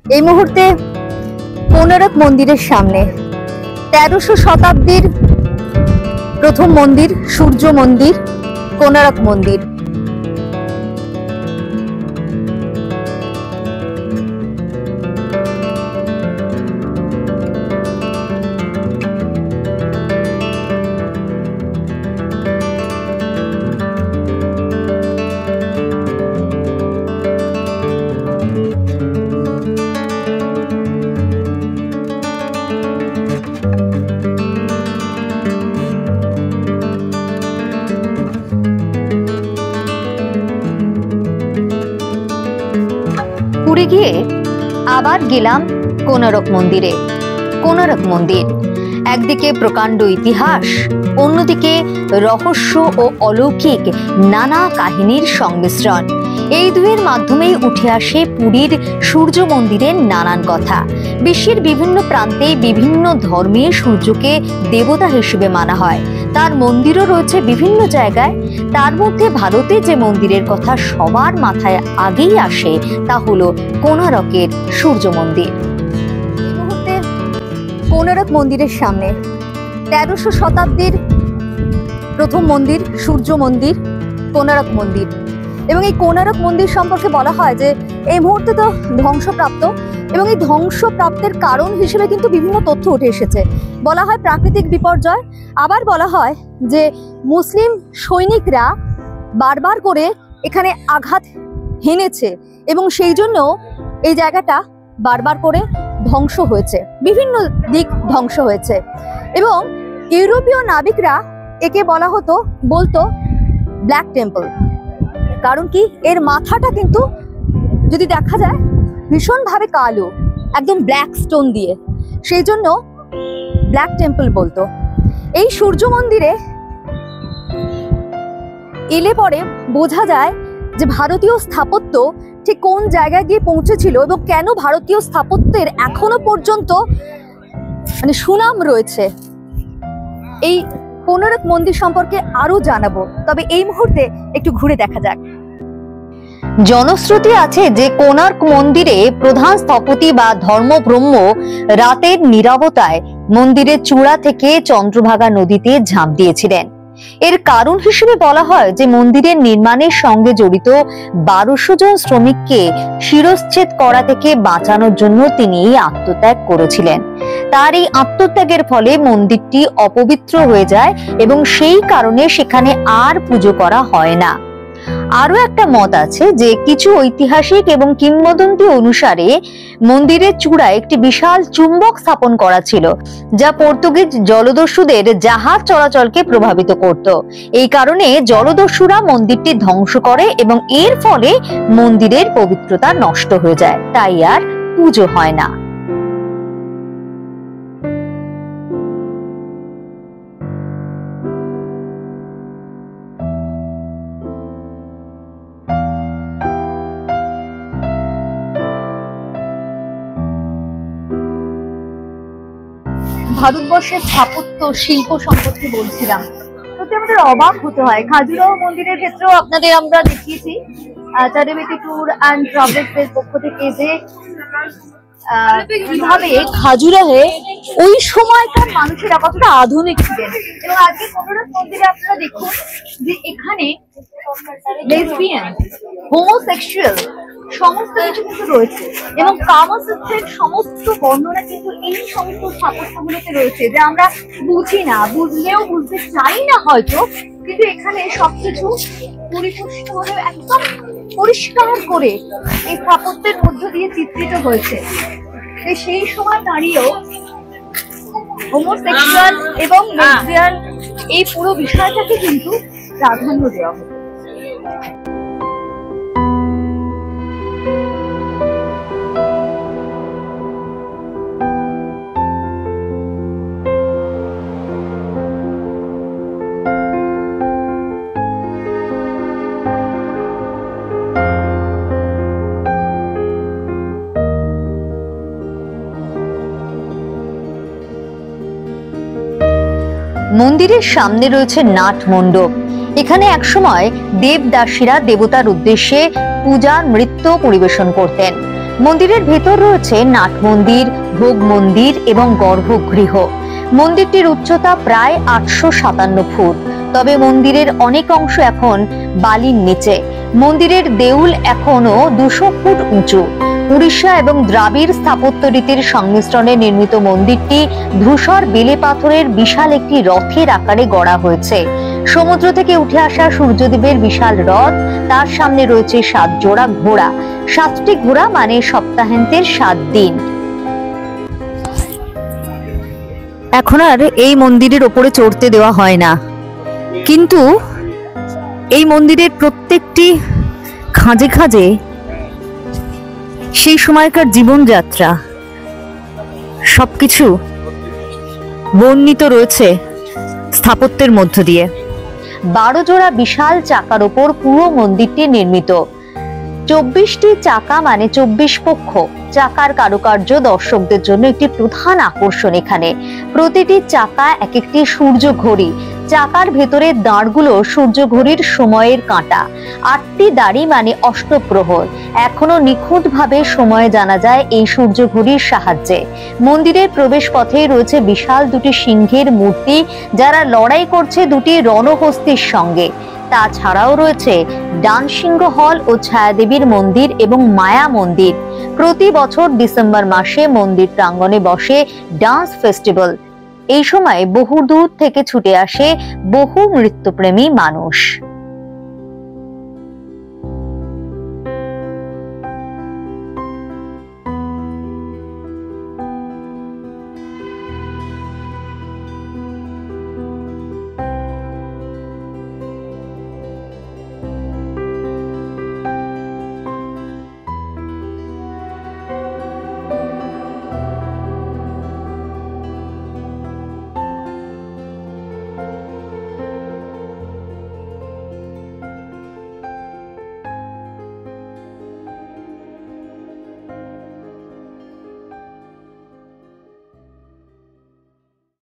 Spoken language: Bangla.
এই মুহূর্তে কোনারক মন্দিরের সামনে 1300 শতাব্দীর প্রথম মন্দির, সূর্য মন্দির, কোনারক মন্দির। পুরী গিয়ে আবার গেলাম কোনারক মন্দিরে। কোনারক মন্দির একদিকে প্রকাণ্ড ইতিহাস, অন্যদিকে রহস্য ও অলৌকিক নানা কাহিনীর সংমিশ্রণ। এই দুয়ের মাধ্যমেই উঠে আসে পুরীর সূর্য মন্দিরের নানান কথা। বিশ্বের বিভিন্ন প্রান্তে বিভিন্ন ধর্মে সূর্যকে দেবতা হিসেবে মানা হয়। তার মন্দিরও রয়েছে বিভিন্ন জায়গায়। তার মধ্যে ভারতে যে মন্দিরের কথা সবার মাথায় আগেই আসে তা হলো কোনারকের সূর্য মন্দির। এই মুহূর্তে কোনারক মন্দিরের সামনে 1300 শতাব্দীর প্রথম মন্দির, সূর্য মন্দির, কোনারক মন্দির। এবং এই কোনারক মন্দির সম্পর্কে বলা হয় যে এই মুহূর্তে তো ধ্বংসপ্রাপ্ত, এবং এই ধ্বংসপ্রাপ্তের কারণ হিসেবে কিন্তু বিভিন্ন তথ্য উঠে এসেছে। বলা হয় প্রাকৃতিক বিপর্যয়, আবার বলা হয় যে মুসলিম সৈনিকরা বারবার করে এখানে আঘাত হেনেছে এবং সেই জন্য এই জায়গাটা বারবার করে ধ্বংস হয়েছে, বিভিন্ন দিক ধ্বংস হয়েছে। এবং ইউরোপীয় নাবিকরা একে বলতো ব্ল্যাক টেম্পল। কারণ কি, এর মাথাটা কিন্তু যদি দেখা যায় ভীষণভাবে কালো, একদম ব্ল্যাক স্টোন দিয়ে, সেই জন্য ব্ল্যাক টেম্পল বলতো। এই সূর্য মন্দিরে এলে পরে বোঝা যায় যে ভারতীয় স্থাপত্য ঠিক কোন জায়গায় গিয়ে পৌঁছেছিল এবং কেন ভারতীয় স্থাপত্যের এখনো পর্যন্ত সুনাম রয়েছে। এই কোনারক মন্দির সম্পর্কে আরো জানাবো, তবে এই মুহূর্তে একটু ঘুরে দেখা যাক। জনশ্রুতি আছে যে কোনার্ক মন্দিরে প্রধান স্থপতি বা ধর্মব্রহ্ম রাতের নীরবতায় মন্দিরের চূড়া থেকে চন্দ্রভাগা নদীতে ঝাঁপ দিয়েছিলেন। এর কারণ হিসেবে বলা হয় যে মন্দিরের নির্মাণের সঙ্গে জড়িত 1200 জন শ্রমিককে শিরশ্ছেদ করা থেকে বাঁচানোর জন্য তিনি আত্মত্যাগ করেছিলেন। তার এই আত্মত্যাগের ফলে মন্দিরটি অপবিত্র হয়ে যায় এবং সেই কারণে সেখানে আর পুজো করা হয় না। আরো একটা মত আছে যে কিছু ঐতিহাসিক এবং কিংবদন্তি অনুসারে মন্দিরের চূড়ায় একটি বিশাল চুম্বক স্থাপন করা ছিল, যা পর্তুগিজ জলদস্যুদের জাহাজ চলাচলকে প্রভাবিত করত। এই কারণে জলদস্যুরা মন্দিরটি ধ্বংস করে এবং এর ফলে মন্দিরের পবিত্রতা নষ্ট হয়ে যায়, তাই আর পুজো হয় না। ভারতবর্ষের স্থাপত্য শিল্প সম্পর্কে বলছিলাম, সত্যি আমাদের অবাক হতে হয়। খাজুরাহো মন্দিরের ক্ষেত্রেও আপনাদের আমরা দেখিয়েছি চারিবেটি ট্যুর অ্যান্ড ট্রাভেলস এর পক্ষ থেকে যে কিভাবে খাজুরাহে ওই সময়কার মানুষেরা কতটা আধুনিক ছিলেন। এবং আজকে কোনারক মন্দিরে আপনারা দেখুন যে এখানে লেসবিয়ান, হোমোসেক্সুয়াল সমস্ত কিছু কিন্তু রয়েছে এবং কামসূত্রের সমস্ত বর্ণনা কিন্তু এই সমস্ত স্থাপত্যগুলোতে রয়েছে, যা আমরা বুঝি না, বুঝলেও বুঝতে চাই না হয়তো, কিন্তু এখানে সবকিছু পরিপুষ্টভাবে একদম পরিষ্কার করে এই স্থাপত্যের মধ্য দিয়ে চিত্রিত হয়েছে। সেই সময় দাঁড়িয়েও হোমোসেক্সুয়াল এবং লেসবিয়ান এই পুরো বিষয়টাকে কিন্তু প্রাধান্য দেওয়া হতো। মন্দিরের সামনে রয়েছে নাট মণ্ডপ। এখানে একসময় দেবদাসীরা দেবতার উদ্দেশ্যে পূজা নৃত্য পরিবেশন করতেন। মন্দিরের ভেতর রয়েছে নাট মন্দির, ভোগ মন্দির এবং গর্ভগৃহ। মন্দিরটির উচ্চতা প্রায় 857 ফুট। তবে মন্দিরের অনেক অংশ এখন বালির নিচে। মন্দিরের দেউল এখনো 200 ফুট উঁচু। উড়িষ্যা এবং দ্রাবিড় স্থাপত্য রীতির সংমিশ্রণে নির্মিত মন্দিরটি ধূসর বেলে পাথরের বিশাল একটি রথের আকারে গড়া হয়েছে। সমুদ্র থেকে উঠে আসা সূর্যদেবের বিশাল রথ, তার সামনে রয়েছে 7 জোড়া ঘোড়া। 7টি ঘোড়া মানে সপ্তাহান্তের 7 দিন। এখন আর এই মন্দিরের ওপরে চড়তে দেওয়া হয় না, কিন্তু এই মন্দিরের প্রত্যেকটি খাঁজে খাঁজে সেই সময়কার জীবনযাত্রা সবকিছু বর্ণিত রয়েছে স্থাপত্যের মধ্য দিয়ে। 12 জোড়া বিশাল চাকার ওপর পুরো মন্দিরটি নির্মিত। 24টি চাকা মানে 24 পক্ষ। চাকার কারুকার্য দর্শকদের জন্য একটি প্রধান আকর্ষণ। এখানে প্রতিটি চাকা এক একটি সূর্য ঘড়ি। চাকার ভেতরে দাঁড়গুলো সূর্য ঘড়ির সময়ের কাঁটা। 8টি দাড়ি মানে অষ্টপ্রহর। এখনো নিখুঁতভাবে সময় জানা যায় এই সূর্য ঘড়ির সাহায্যে। মন্দিরের প্রবেশ পথে রয়েছে বিশাল 2টি সিংহের মূর্তি, যারা লড়াই করছে 2টি রণহস্তির সঙ্গে। তাছাড়াও রয়েছে ডানসিংহ হল ও ছায়াদেবীর মন্দির এবং মায়া মন্দির। প্রতি বছর ডিসেম্বর মাসে মন্দির প্রাঙ্গণে বসে ডান্স ফেস্টিভ্যাল। এই সময় বহু দূর থেকে ছুটে আসে বহু নৃত্যপ্রেমী মানুষ।